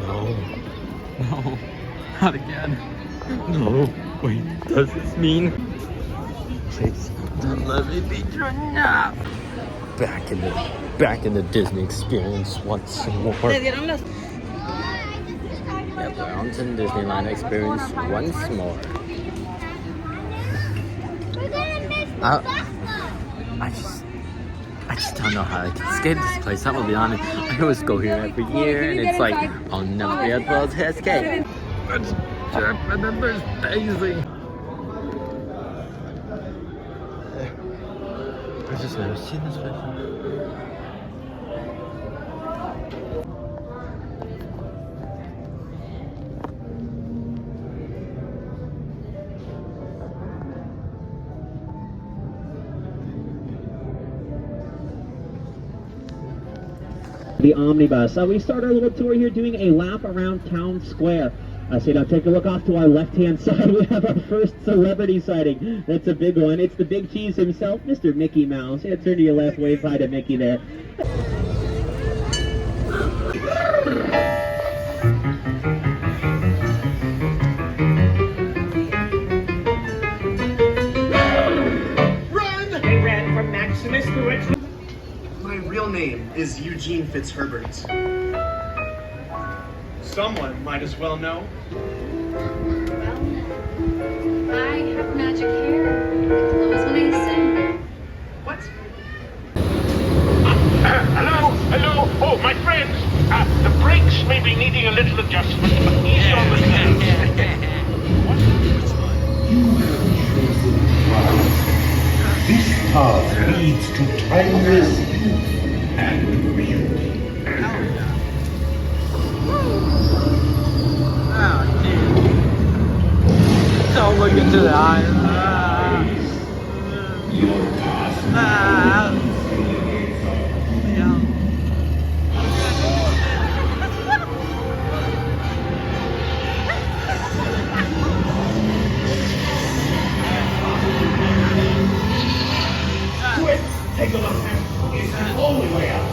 No. No. Not again. No. Wait, does this mean? Please don't let me be turned up. Back in the Disney experience once more. Yep, on to the Disneyland experience once more. I just don't know how I can escape this place. I'm gonna be honest. I always go here every year, and it's like I'll never be able to escape. Let's jump, and then there's Daisy. I've just never seen this before. The omnibus. We start our little tour here doing a lap around town square. So now take a look off to our left-hand side. We have our first celebrity sighting. That's a big one. It's the big cheese himself, Mr. Mickey Mouse. Yeah, turn to your left, wave hi to Mickey there. Run! They ran from Maximus through it. My real name is Eugene Fitzherbert. Someone might as well know. Well, I have magic hair. It glows when I sing. What? Hello. Oh, my friends. The brakes may be needing a little adjustment, but easy on the nerves. This path leads to timeless youth and beauty. Don't look into the eyes. Your path Quick, take a look. It's the only way out.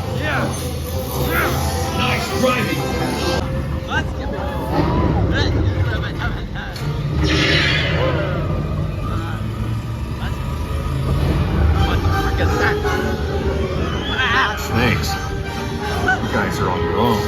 Nice driving. Let's give it. What the frick is that? Thanks. You guys are on your own.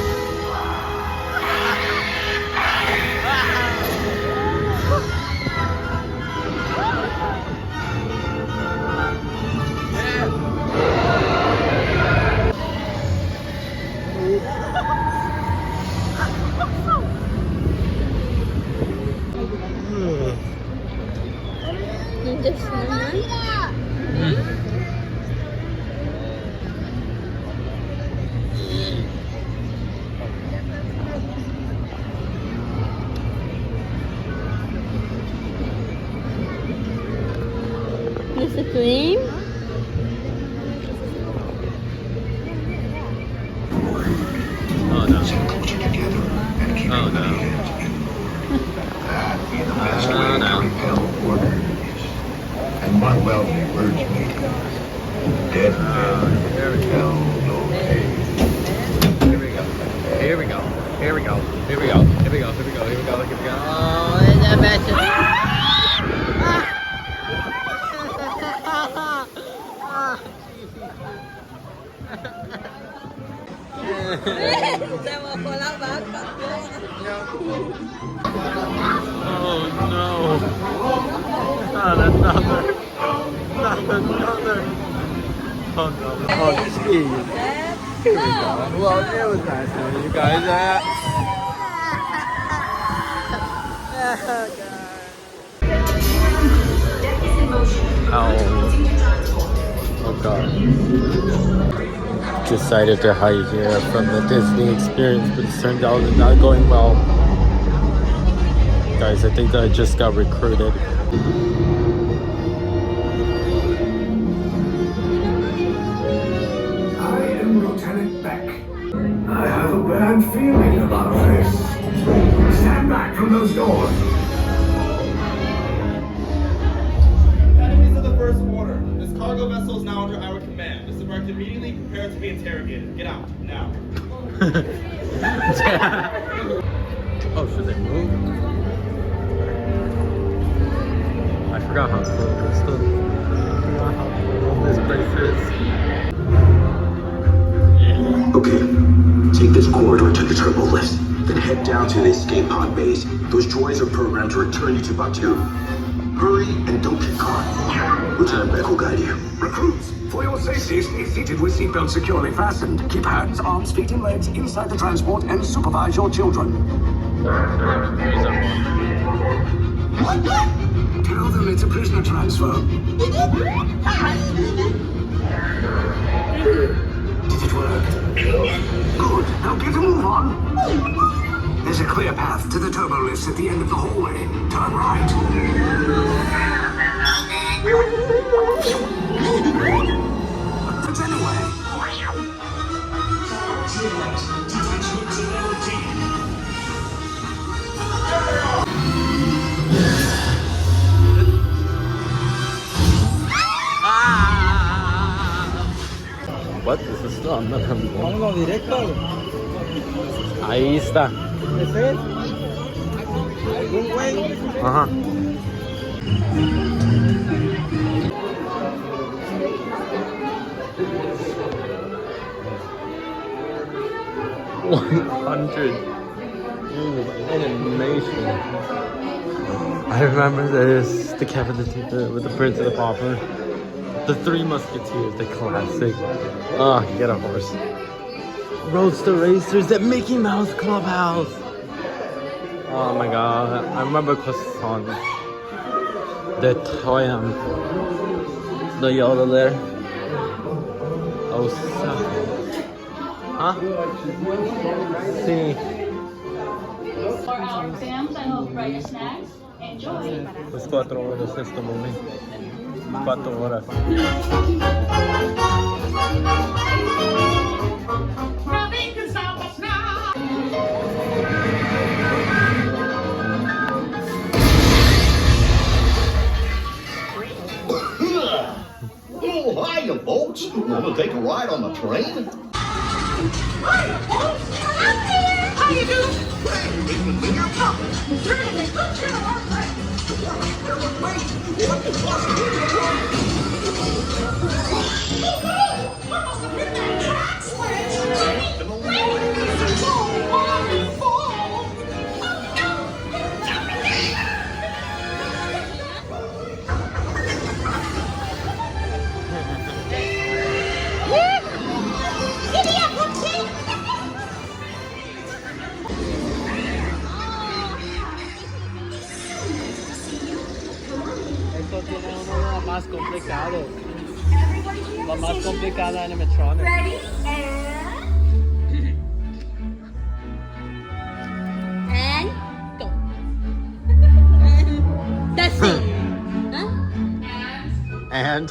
Is it green? Oh no. together and keep Oh no. That be the best way Oh, to no. repel order. And one wealthy words maker. Dead men Here we go. tell no tales. Here we go. Here we go. Here we go. Here we go. Here we go. Here we go. Here we go. Here we go. Oh, it's a best. Oh no! Not another! Not another! Oh no! Oh jeez! Here we go. Well, it was nice knowing you guys. Oh god. Decided to hide here from the Disney experience, but it turned out it's not going well. Guys, I think that I just got recruited. I am Lieutenant Beck. I have a bad feeling about this. Stand back from those doors. Enemies of the First Order. This cargo vessel is now under our command. Disembark immediately. Prepare to be interrogated. Get out now. Oh, should they move? I forgot how cool this stuff. I forgot how cool this place is. Okay, take this corridor to the turbo lift, then head down to the escape pod base. Those droids are programmed to return you to Batu. Hurry and don't get caught. Lieutenant Beck will guide you. Recruits, for your safety, stay seated with seatbelts securely fastened. Keep hands, arms, feet, and legs inside the transport and supervise your children. Tell them it's a prisoner transfer. Did it work? Good. Now get a move on. There's a clear path to the turbo lifts at the end of the hallway. Turn right. But anyway. What? This is still another one. Vámonos directo. Ahí está. ¿Ese es? ¿Algún güey? Ajá. Animation. I remember this, the Kevin with the Prince of the Pauper, the Three Musketeers, the classic. Ah, get a horse. Roadster Racers at Mickey Mouse Clubhouse. Oh my god, I remember Croissant. The Triumph. The Yoda there. Oh, so. Huh? See. For our exams, I hope bright snacks. Enjoy. Las 4 horas esta movie. 4 horas. Nothing can stop us now. Oh, hiya, folks. Want to take a ride on the train? Hiya, folks. I'm here. How you doing? Hey, it can be your puppet. Turn it. Good turn on. Wait, what the fuck? What must have been that track switch? Esto tiene uno más complicado. La más complicada animatronic. Ready and go. That's it. Huh? And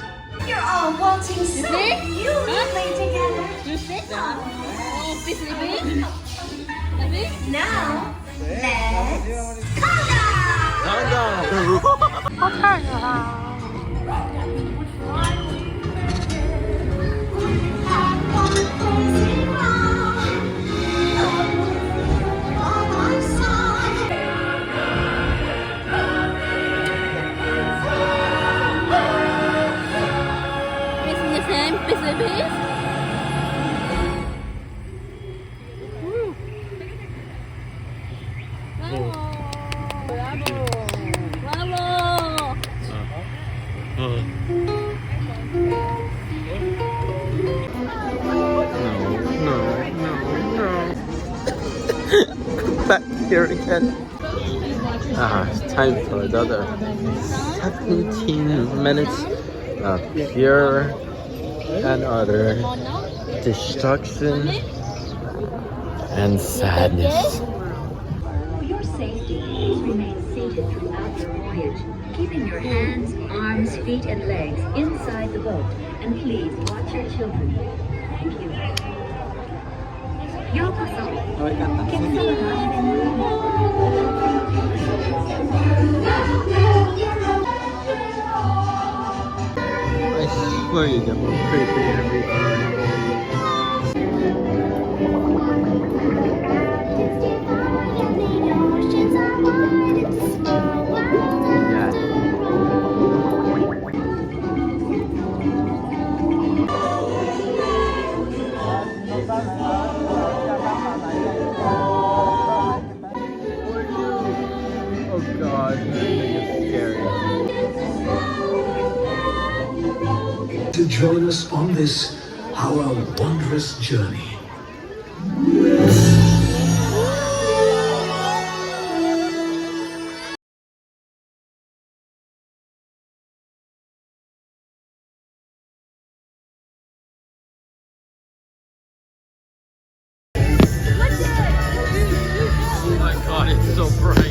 You're all waltzing so beautifully together. You sit. Oh, busy. Now, let's back here again. It's time for another 17 minutes of pure and utter destruction and sadness. For your safety, please remain seated throughout your voyage, keeping your hands, arms, feet, and legs inside the boat. And please watch your children. Thank you. I swear you get more creepy every time. join us on this, our wondrous journey. Oh my god, it's so bright.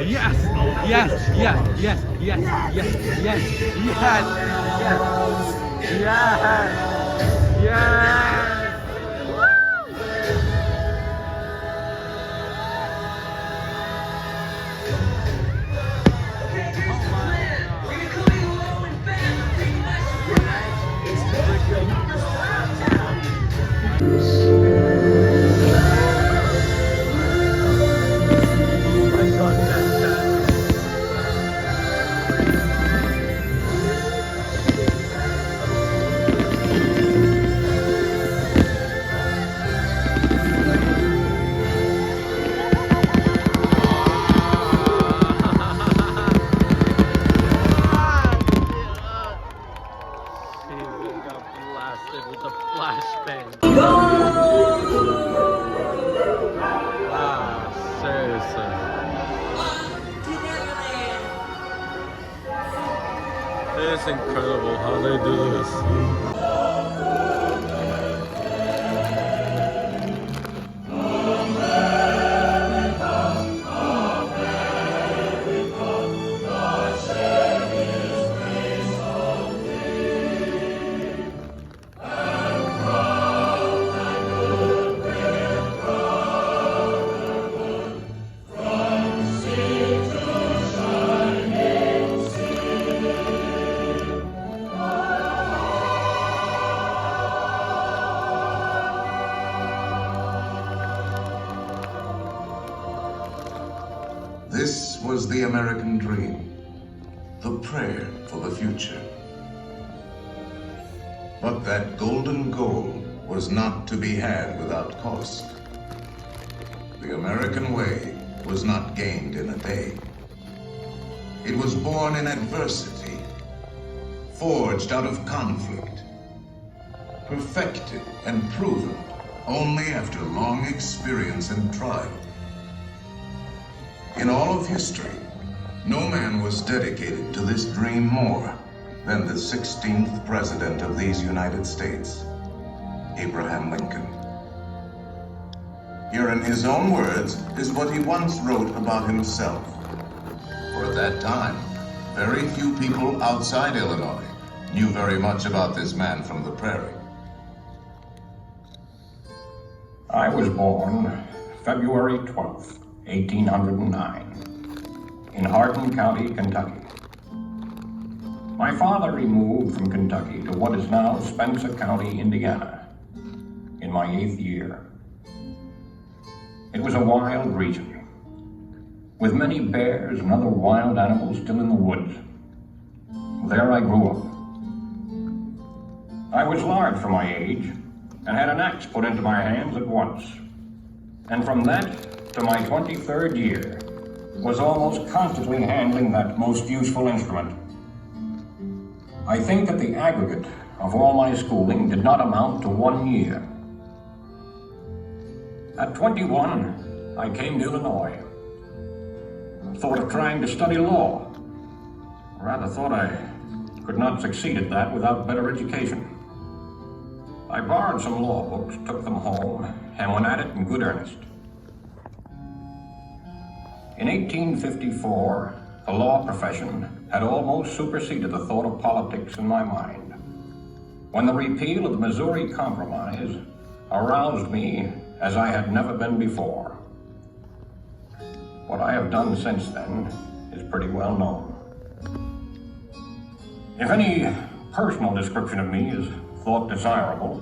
Yes, yes, yes, yes, yes, yes, yes, yes, yes, yes. With a flashbang. Wow, seriously. It's incredible how they do this. This was the American dream, the prayer for the future. But that golden goal was not to be had without cost. The American way was not gained in a day. It was born in adversity, forged out of conflict, perfected and proven only after long experience and trial. In all of history, no man was dedicated to this dream more than the 16th President of these United States, Abraham Lincoln. Here in his own words is what he once wrote about himself. For at that time, very few people outside Illinois knew very much about this man from the prairie. I was born February 12th, 1809, in Hardin County, Kentucky. My father removed from Kentucky to what is now Spencer County, Indiana, in my 8th year. It was a wild region, with many bears and other wild animals still in the woods. There I grew up. I was large for my age, and had an axe put into my hands at once. And from that to my 23rd year, was almost constantly handling that most useful instrument. I think that the aggregate of all my schooling did not amount to 1 year. At 21, I came to Illinois. Thought of trying to study law. Rather thought I could not succeed at that without better education. I borrowed some law books, took them home, and went at it in good earnest. In 1854, the law profession had almost superseded the thought of politics in my mind, when the repeal of the Missouri Compromise aroused me as I had never been before. What I have done since then is pretty well known. If any personal description of me is thought desirable,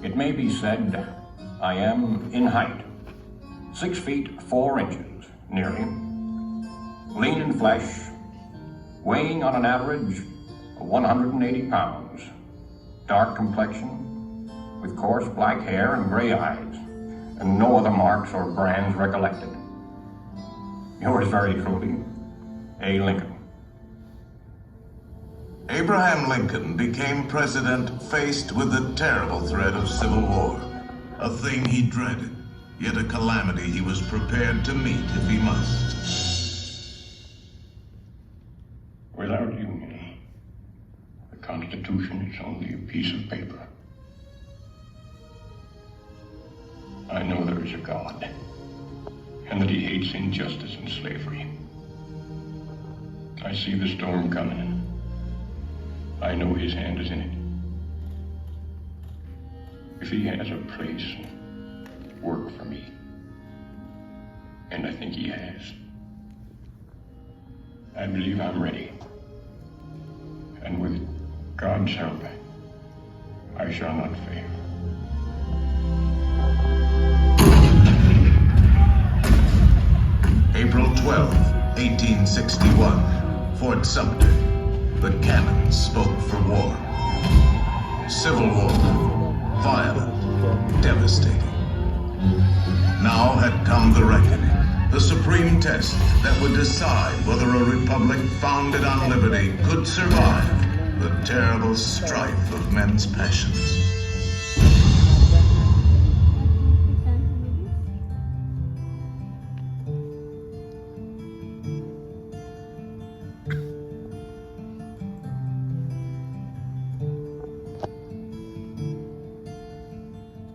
it may be said I am in height, 6 feet 4 inches, nearly, lean in flesh, weighing on an average of 180 pounds, dark complexion, with coarse black hair and gray eyes, and no other marks or brands recollected. Yours very truly, A. Lincoln. Abraham Lincoln became president faced with the terrible threat of civil war, a thing he dreaded, yet a calamity he was prepared to meet if he must. Without union, the Constitution is only a piece of paper. I know there is a God, and that he hates injustice and slavery. I see the storm coming. I know his hand is in it. If he has a place, work for me, and I think he has, I believe I'm ready. And with God's help, I shall not fail. April 12, 1861, Fort Sumter. The cannons spoke for war. Civil war, violent, devastating. Now had come the reckoning, the supreme test that would decide whether a republic founded on liberty could survive the terrible strife of men's passions.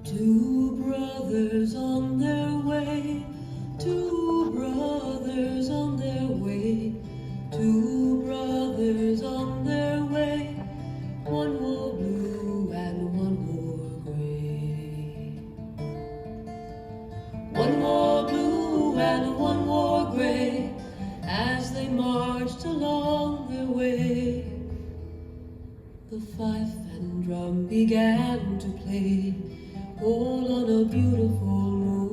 Two brothers on their way, two brothers on their way, two brothers on their way, one wore blue and one wore gray. One wore blue and one wore gray, as they marched along their way. The fife and drum began to play, all on a beautiful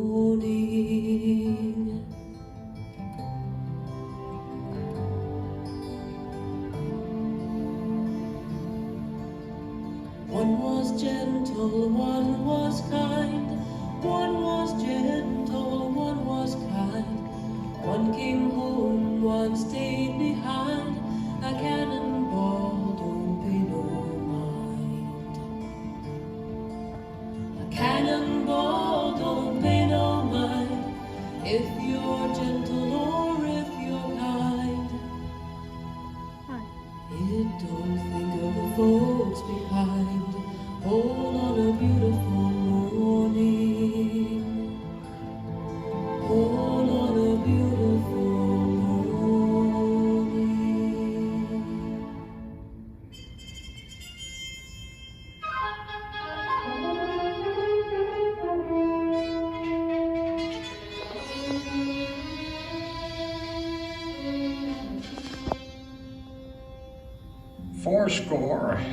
morning. One was gentle, one was kind, one was gentle, one was kind. One came home, one stayed behind, a cannonball don't pay no mind. Cannonball don't pay no mind, if you're gentle or if you're kind. It don't think of the folks behind, all on a beautiful morning, all on a beautiful morning.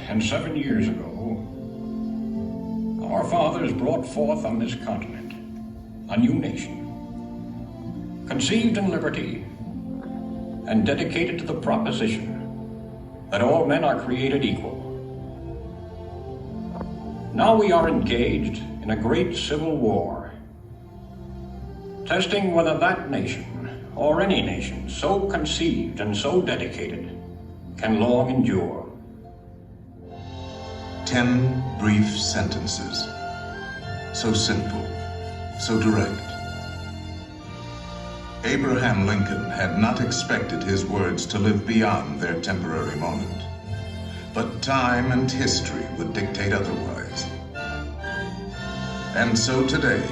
87 years ago, our fathers brought forth on this continent a new nation, conceived in liberty and dedicated to the proposition that all men are created equal. Now we are engaged in a great civil war, testing whether that nation, or any nation so conceived and so dedicated, can long endure. 10 brief sentences. So simple, so direct. Abraham Lincoln had not expected his words to live beyond their temporary moment. But time and history would dictate otherwise. And so today,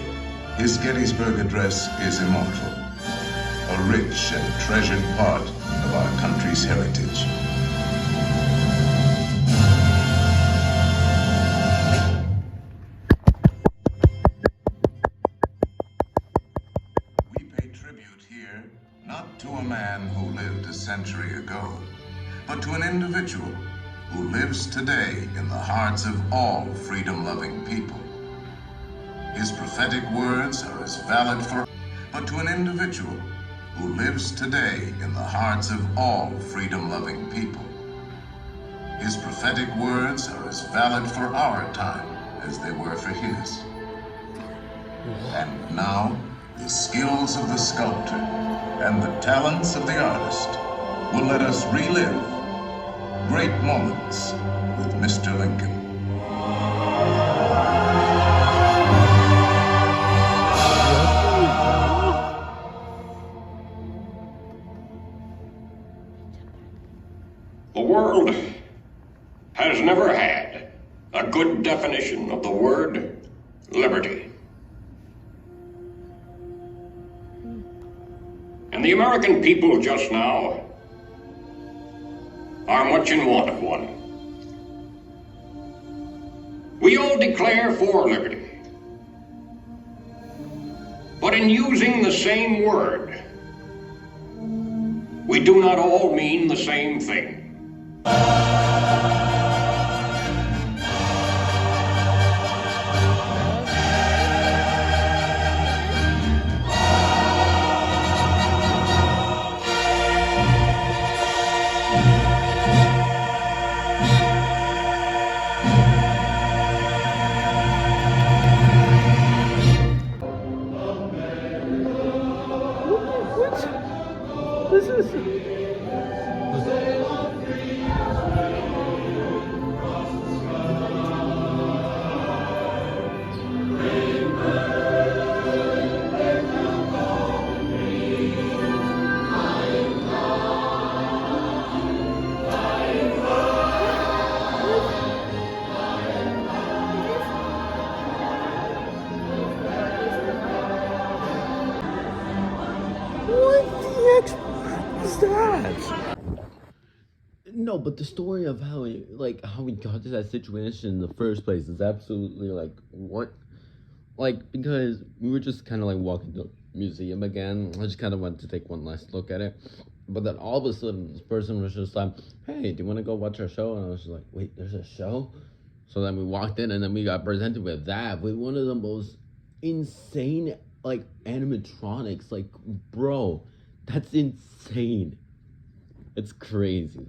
his Gettysburg Address is immortal, a rich and treasured part of our country's heritage. We pay tribute here not to a man who lived a century ago, but to an individual who lives today in the hearts of all freedom-loving people. His prophetic words are as valid for, but to an individual who lives today in the hearts of all freedom-loving people. His prophetic words are as valid for our time as they were for his. And now, the skills of the sculptor and the talents of the artist will let us relive great moments with Mr. Lincoln. The world has never had a good definition of the word liberty. And the American people just now are much in want of one. We all declare for liberty, but in using the same word, we do not all mean the same thing. This is... No, but the story of how he got to that situation in the first place is absolutely what? Because we were just kind of walking to the museum again. I just kind of went to take one last look at it. But then all of a sudden, this person was just like, hey, do you want to go watch our show? And I was just like, wait, there's a show? So then we walked in and then we got presented with that, with one of the most insane, animatronics. Bro, that's insane. It's crazy.